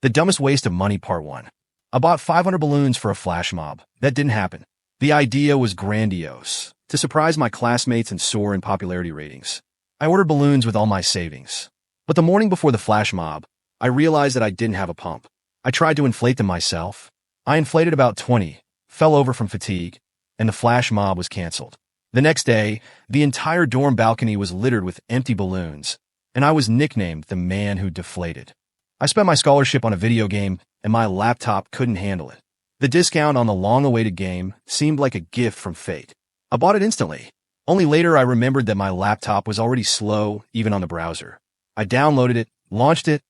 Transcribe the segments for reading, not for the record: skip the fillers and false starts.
The dumbest waste of money, part 1. I bought 500 balloons for a flash mob. That didn't happen. The idea was grandiose, to surprise my classmates and soar in popularity ratings. I ordered balloons with all my savings. But the morning before the flash mob, I realized that I didn't have a pump. I tried to inflate them myself. I inflated about 20, fell over from fatigue, and the flash mob was canceled. The next day, the entire dorm balcony was littered with empty balloons, and I was nicknamed the man who deflated. I spent my scholarship on a video game, and my laptop couldn't handle it. The discount on the long-awaited game seemed like a gift from fate. I bought it instantly. Only later I remembered that my laptop was already slow, even on the browser. I downloaded it, launched it,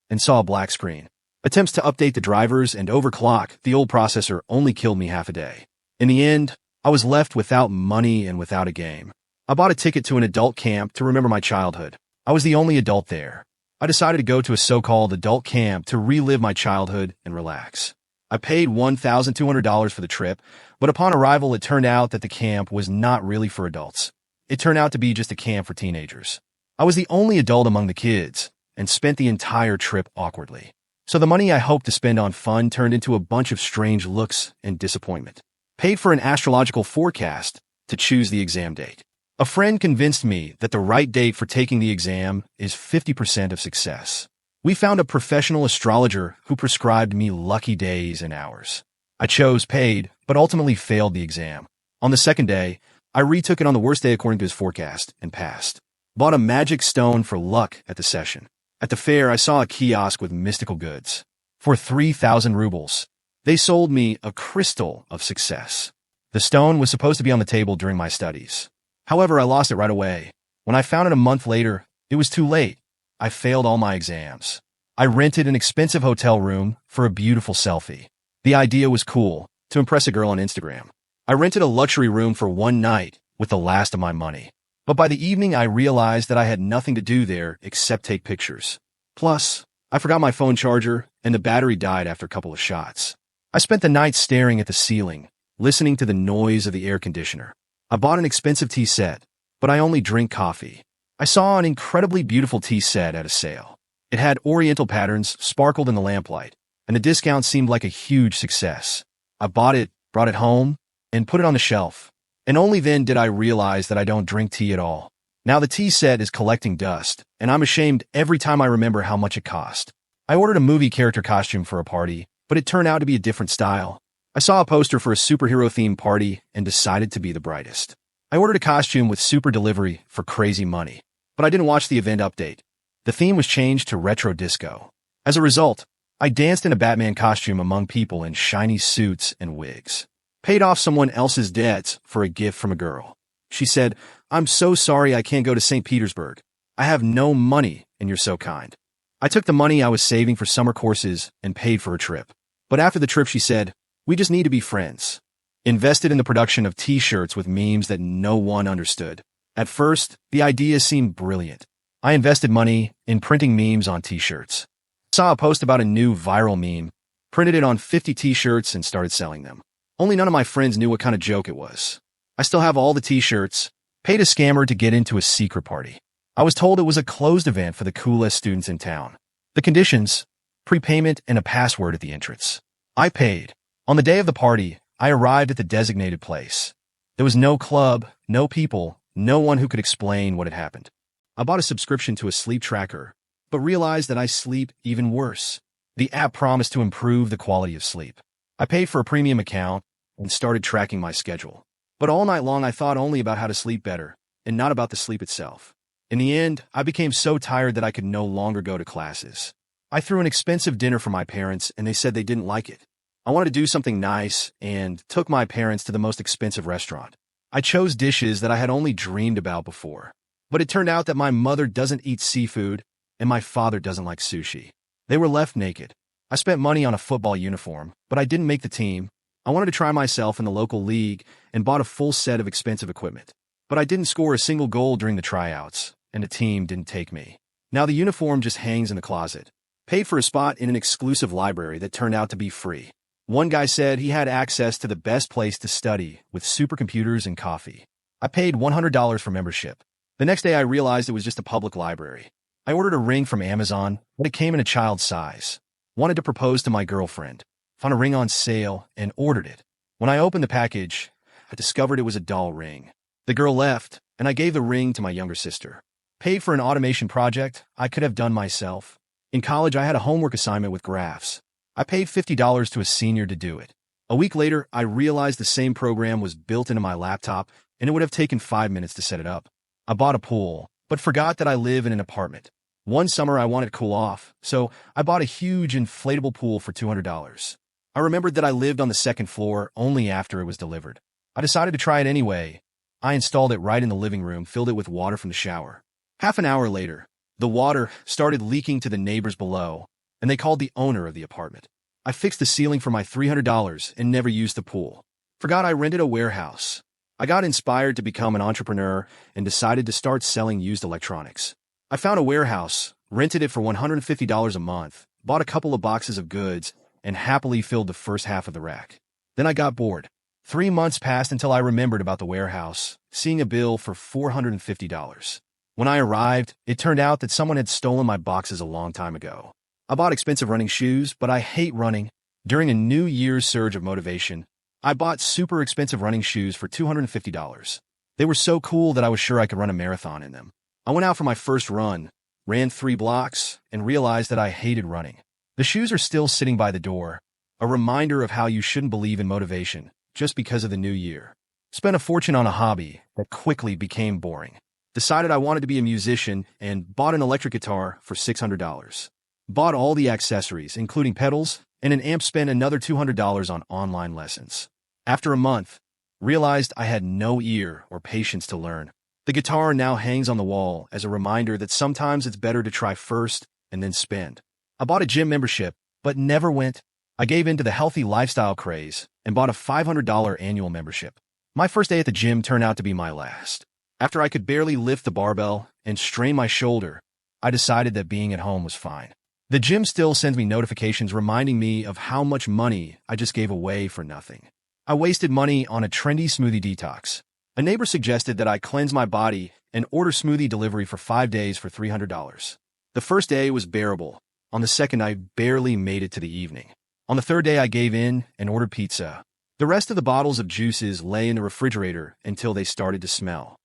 and saw a black screen. Attempts to update the drivers and overclock the old processor only killed me half a day. In the end, I was left without money and without a game. I bought a ticket to an adult camp to remember my childhood. I was the only adult there. I decided to go to a so-called adult camp to relive my childhood and relax. I paid $1,200 for the trip, but upon arrival it turned out that the camp was not really for adults. It turned out to be just a camp for teenagers. I was the only adult among the kids, and spent the entire trip awkwardly. So the money I hoped to spend on fun turned into a bunch of strange looks and disappointment. Paid for an astrological forecast to choose the exam date. A friend convinced me that the right date for taking the exam is 50% of success. We found a professional astrologer who prescribed me lucky days and hours. I chose paid, but ultimately failed the exam. On the second day, I retook it on the worst day according to his forecast and passed. Bought a magic stone for luck at the session. At the fair, I saw a kiosk with mystical goods. For 3,000 rubles, they sold me a crystal of success. The stone was supposed to be on the table during my studies. However, I lost it right away. When I found it a month later, it was too late. I failed all my exams. I rented an expensive hotel room for a beautiful selfie. The idea was cool, to impress a girl on Instagram. I rented a luxury room for one night with the last of my money. But by the evening, I realized that I had nothing to do there except take pictures. Plus, I forgot my phone charger, and the battery died after a couple of shots. I spent the night staring at the ceiling, listening to the noise of the air conditioner. I bought an expensive tea set, but I only drink coffee. I saw an incredibly beautiful tea set at a sale. It had oriental patterns, sparkled in the lamplight, and the discount seemed like a huge success. I bought it, brought it home, and put it on the shelf. And only then did I realize that I don't drink tea at all. Now the tea set is collecting dust, and I'm ashamed every time I remember how much it cost. I ordered a movie character costume for a party, but it turned out to be a different style. I saw a poster for a superhero-themed party and decided to be the brightest. I ordered a costume with super delivery for crazy money, but I didn't watch the event update. The theme was changed to retro disco. As a result, I danced in a Batman costume among people in shiny suits and wigs. Paid off someone else's debts for a gift from a girl. She said, "I'm so sorry I can't go to St. Petersburg. I have no money, and you're so kind." I took the money I was saving for summer courses and paid for a trip. But after the trip, she said, "We just need to be friends." Invested in the production of t-shirts with memes that no one understood. At first, the idea seemed brilliant. I invested money in printing memes on t-shirts. Saw a post about a new viral meme, printed it on 50 t-shirts and started selling them. Only none of my friends knew what kind of joke it was. I still have all the t-shirts, paid a scammer to get into a secret party. I was told it was a closed event for the coolest students in town. The conditions, prepayment and a password at the entrance. I paid. On the day of the party, I arrived at the designated place. There was no club, no people, no one who could explain what had happened. I bought a subscription to a sleep tracker, but realized that I sleep even worse. The app promised to improve the quality of sleep. I paid for a premium account and started tracking my schedule. But all night long I thought only about how to sleep better, and not about the sleep itself. In the end, I became so tired that I could no longer go to classes. I threw an expensive dinner for my parents, and they said they didn't like it. I wanted to do something nice, and took my parents to the most expensive restaurant. I chose dishes that I had only dreamed about before. But it turned out that my mother doesn't eat seafood, and my father doesn't like sushi. They were left naked. I spent money on a football uniform, but I didn't make the team. I wanted to try myself in the local league and bought a full set of expensive equipment. But I didn't score a single goal during the tryouts, and the team didn't take me. Now the uniform just hangs in the closet. Paid for a spot in an exclusive library that turned out to be free. One guy said he had access to the best place to study with supercomputers and coffee. I paid $100 for membership. The next day I realized it was just a public library. I ordered a ring from Amazon, but it came in a child's size. Wanted to propose to my girlfriend. Found a ring on sale and ordered it. When I opened the package, I discovered it was a doll ring. The girl left, and I gave the ring to my younger sister. Paid for an automation project I could have done myself. In college, I had a homework assignment with graphs. I paid $50 to a senior to do it. A week later, I realized the same program was built into my laptop, and it would have taken 5 minutes to set it up. I bought a pool, but forgot that I live in an apartment. One summer, I wanted to cool off, so I bought a huge inflatable pool for $200. I remembered that I lived on the second floor only after it was delivered. I decided to try it anyway. I installed it right in the living room, filled it with water from the shower. Half an hour later, the water started leaking to the neighbors below, and they called the owner of the apartment. I fixed the ceiling for my $300 and never used the pool. Forgot I rented a warehouse. I got inspired to become an entrepreneur and decided to start selling used electronics. I found a warehouse, rented it for $150 a month, bought a couple of boxes of goods, and happily filled the first half of the rack. Then I got bored. 3 months passed until I remembered about the warehouse, seeing a bill for $450. When I arrived, it turned out that someone had stolen my boxes a long time ago. I bought expensive running shoes, but I hate running. During a New Year's surge of motivation, I bought super expensive running shoes for $250. They were so cool that I was sure I could run a marathon in them. I went out for my first run, ran 3 blocks, and realized that I hated running. The shoes are still sitting by the door, a reminder of how you shouldn't believe in motivation just because of the new year. Spent a fortune on a hobby that quickly became boring. Decided I wanted to be a musician and bought an electric guitar for $600. Bought all the accessories, including pedals, and an amp. Spent another $200 on online lessons. After a month, realized I had no ear or patience to learn. The guitar now hangs on the wall as a reminder that sometimes it's better to try first and then spend. I bought a gym membership, but never went. I gave in to the healthy lifestyle craze and bought a $500 annual membership. My first day at the gym turned out to be my last. After I could barely lift the barbell and strain my shoulder, I decided that being at home was fine. The gym still sends me notifications reminding me of how much money I just gave away for nothing. I wasted money on a trendy smoothie detox. A neighbor suggested that I cleanse my body and order smoothie delivery for 5 days for $300. The first day was bearable. On the second, I barely made it to the evening. On the third day, I gave in and ordered pizza. The rest of the bottles of juices lay in the refrigerator until they started to smell.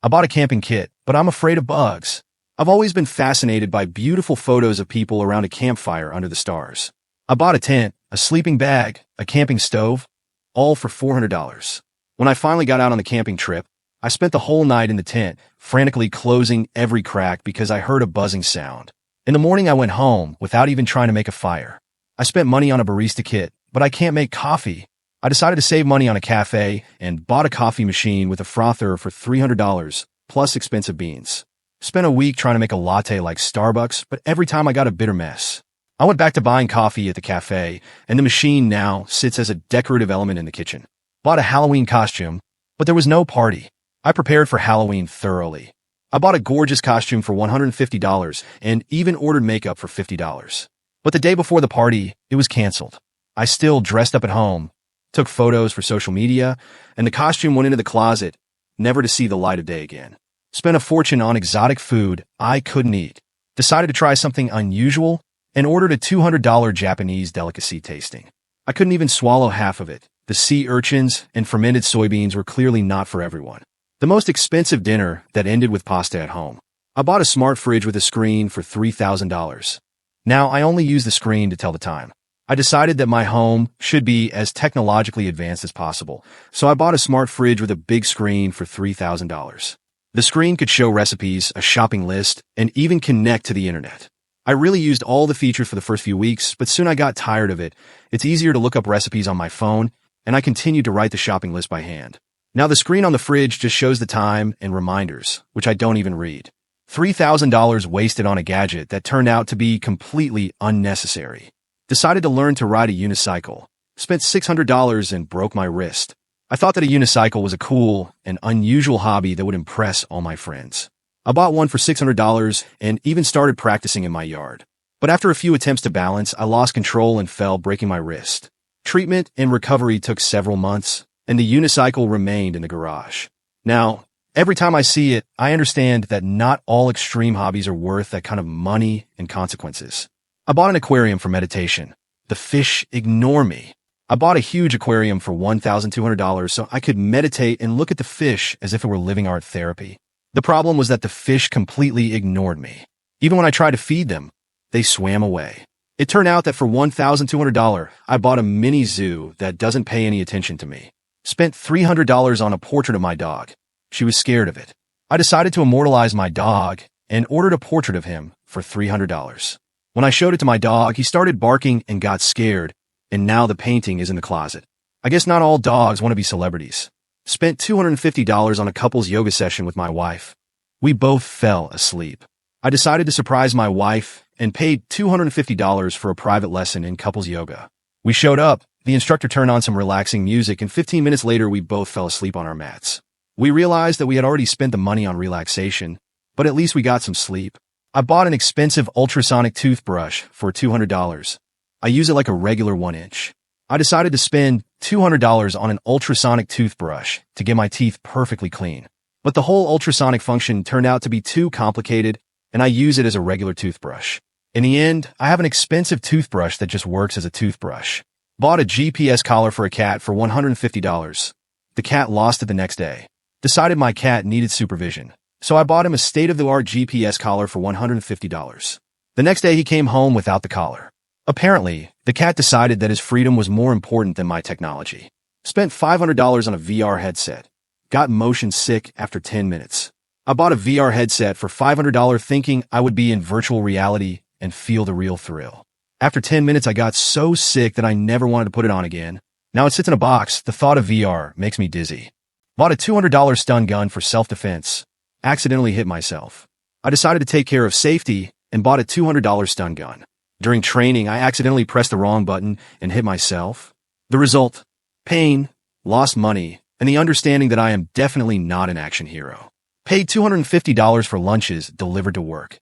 I bought a camping kit, but I'm afraid of bugs. I've always been fascinated by beautiful photos of people around a campfire under the stars. I bought a tent, a sleeping bag, a camping stove, all for $400. When I finally got out on the camping trip, I spent the whole night in the tent, frantically closing every crack because I heard a buzzing sound. In the morning, I went home without even trying to make a fire. I spent money on a barista kit, but I can't make coffee. I decided to save money on a cafe and bought a coffee machine with a frother for $300, plus expensive beans. Spent a week trying to make a latte like Starbucks, but every time I got a bitter mess. I went back to buying coffee at the cafe, and the machine now sits as a decorative element in the kitchen. Bought a Halloween costume, but there was no party. I prepared for Halloween thoroughly. I bought a gorgeous costume for $150 and even ordered makeup for $50. But the day before the party, it was canceled. I still dressed up at home, took photos for social media, and the costume went into the closet, never to see the light of day again. Spent a fortune on exotic food I couldn't eat. Decided to try something unusual and ordered a $200 Japanese delicacy tasting. I couldn't even swallow half of it. The sea urchins and fermented soybeans were clearly not for everyone. The most expensive dinner that ended with pasta at home. I bought a smart fridge with a screen for $3,000. Now I only use the screen to tell the time. I decided that my home should be as technologically advanced as possible, so I bought a smart fridge with a big screen for $3,000. The screen could show recipes, a shopping list, and even connect to the internet. I really used all the features for the first few weeks, but soon I got tired of it. It's easier to look up recipes on my phone, and I continued to write the shopping list by hand. Now the screen on the fridge just shows the time and reminders, which I don't even read. $3,000 wasted on a gadget that turned out to be completely unnecessary. Decided to learn to ride a unicycle. Spent $600 and broke my wrist. I thought that a unicycle was a cool and unusual hobby that would impress all my friends. I bought one for $600 and even started practicing in my yard. But after a few attempts to balance, I lost control and fell, breaking my wrist. Treatment and recovery took several months, and the unicycle remained in the garage. Now, every time I see it, I understand that not all extreme hobbies are worth that kind of money and consequences. I bought an aquarium for meditation. The fish ignore me. I bought a huge aquarium for $1,200 so I could meditate and look at the fish as if it were living art therapy. The problem was that the fish completely ignored me. Even when I tried to feed them, they swam away. It turned out that for $1,200, I bought a mini zoo that doesn't pay any attention to me. Spent $300 on a portrait of my dog. She was scared of it. I decided to immortalize my dog and ordered a portrait of him for $300. When I showed it to my dog, he started barking and got scared, and now the painting is in the closet. I guess not all dogs want to be celebrities. Spent $250 on a couple's yoga session with my wife. We both fell asleep. I decided to surprise my wife and paid $250 for a private lesson in couples yoga. We showed up, the instructor turned on some relaxing music, and 15 minutes later we both fell asleep on our mats. We realized that we had already spent the money on relaxation, but at least we got some sleep. I bought an expensive ultrasonic toothbrush for $200. I use it like a regular 1-inch. I decided to spend $200 on an ultrasonic toothbrush to get my teeth perfectly clean. But the whole ultrasonic function turned out to be too complicated, and I use it as a regular toothbrush. In the end, I have an expensive toothbrush that just works as a toothbrush. Bought a GPS collar for a cat for $150. The cat lost it the next day. Decided my cat needed supervision, so I bought him a state-of-the-art GPS collar for $150. The next day he came home without the collar. Apparently, the cat decided that his freedom was more important than my technology. Spent $500 on a VR headset. Got motion sick after 10 minutes. I bought a VR headset for $500 thinking I would be in virtual reality and feel the real thrill. After 10 minutes, I got so sick that I never wanted to put it on again. Now it sits in a box. The thought of VR makes me dizzy. Bought a $200 stun gun for self-defense. Accidentally hit myself. I decided to take care of safety and bought a $200 stun gun. During training, I accidentally pressed the wrong button and hit myself. The result: pain, lost money, and the understanding that I am definitely not an action hero. Paid $250 for lunches delivered to work.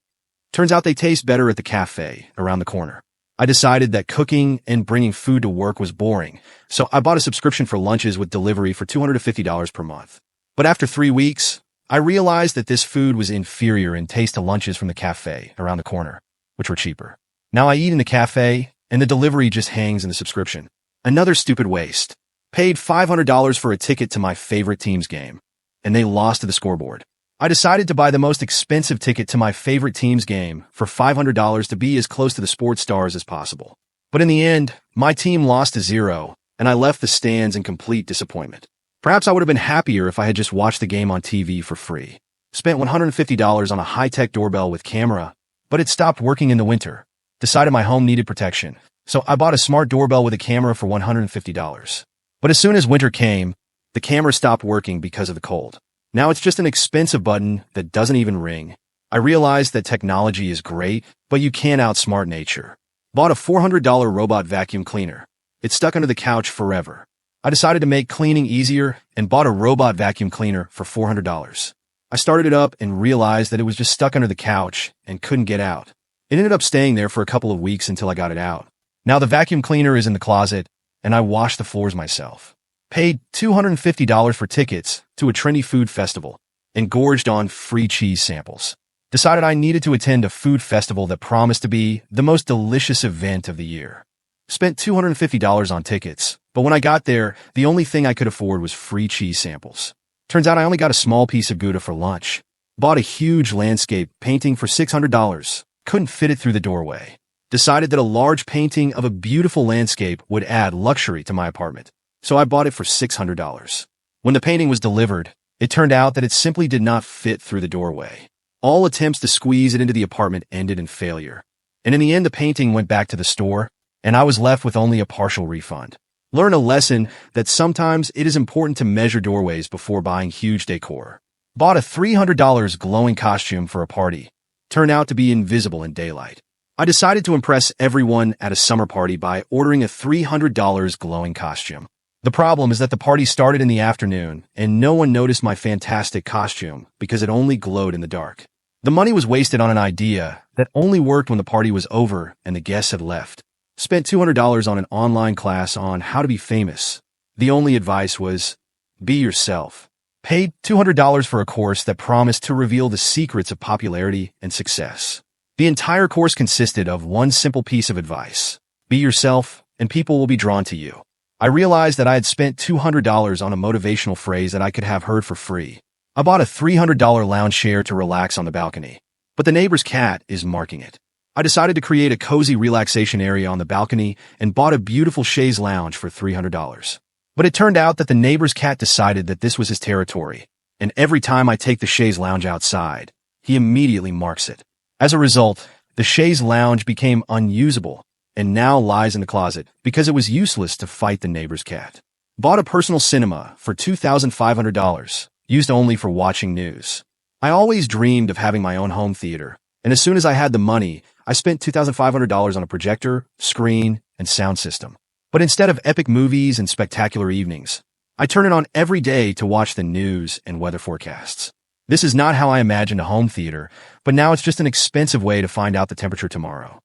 Turns out they taste better at the cafe around the corner. I decided that cooking and bringing food to work was boring, so I bought a subscription for lunches with delivery for $250 per month. But after 3 weeks, I realized that this food was inferior in taste to lunches from the cafe around the corner, which were cheaper. Now I eat in the cafe, and the delivery just hangs in the subscription. Another stupid waste. Paid $500 for a ticket to my favorite team's game, and they lost to the scoreboard. I decided to buy the most expensive ticket to my favorite team's game for $500 to be as close to the sports stars as possible. But in the end, my team lost to 0, and I left the stands in complete disappointment. Perhaps I would have been happier if I had just watched the game on TV for free. Spent $150 on a high-tech doorbell with camera, but it stopped working in the winter. Decided my home needed protection, so I bought a smart doorbell with a camera for $150. But as soon as winter came, the camera stopped working because of the cold. Now it's just an expensive button that doesn't even ring. I realized that technology is great, but you can't outsmart nature. Bought a $400 robot vacuum cleaner. It's stuck under the couch forever. I decided to make cleaning easier and bought a robot vacuum cleaner for $400. I started it up and realized that it was just stuck under the couch and couldn't get out. It ended up staying there for a couple of weeks until I got it out. Now the vacuum cleaner is in the closet, and I washed the floors myself. Paid $250 for tickets to a trendy food festival, and gorged on free cheese samples. Decided I needed to attend a food festival that promised to be the most delicious event of the year. Spent $250 on tickets, but when I got there, the only thing I could afford was free cheese samples. Turns out I only got a small piece of Gouda for lunch. Bought a huge landscape painting for $600. Couldn't fit it through the doorway. Decided that a large painting of a beautiful landscape would add luxury to my apartment, so I bought it for $600. When the painting was delivered, it turned out that it simply did not fit through the doorway. All attempts to squeeze it into the apartment ended in failure. And in the end, the painting went back to the store, and I was left with only a partial refund. Learn a lesson that sometimes it is important to measure doorways before buying huge decor. Bought a $300 glowing costume for a party. Turned out to be invisible in daylight. I decided to impress everyone at a summer party by ordering a $300 glowing costume. The problem is that the party started in the afternoon, and no one noticed my fantastic costume because it only glowed in the dark. The money was wasted on an idea that only worked when the party was over and the guests had left. Spent $200 on an online class on how to be famous. The only advice was, be yourself. Paid $200 for a course that promised to reveal the secrets of popularity and success. The entire course consisted of one simple piece of advice. Be yourself, and people will be drawn to you. I realized that I had spent $200 on a motivational phrase that I could have heard for free. I bought a $300 lounge chair to relax on the balcony, but the neighbor's cat is marking it. I decided to create a cozy relaxation area on the balcony and bought a beautiful chaise lounge for $300. But it turned out that the neighbor's cat decided that this was his territory, and every time I take the chaise lounge outside, he immediately marks it. As a result, the chaise lounge became unusable and now lies in the closet because it was useless to fight the neighbor's cat. Bought a personal cinema for $2,500, used only for watching news. I always dreamed of having my own home theater, and as soon as I had the money, I spent $2,500 on a projector, screen, and sound system. But instead of epic movies and spectacular evenings, I turn it on every day to watch the news and weather forecasts. This is not how I imagined a home theater, but now it's just an expensive way to find out the temperature tomorrow.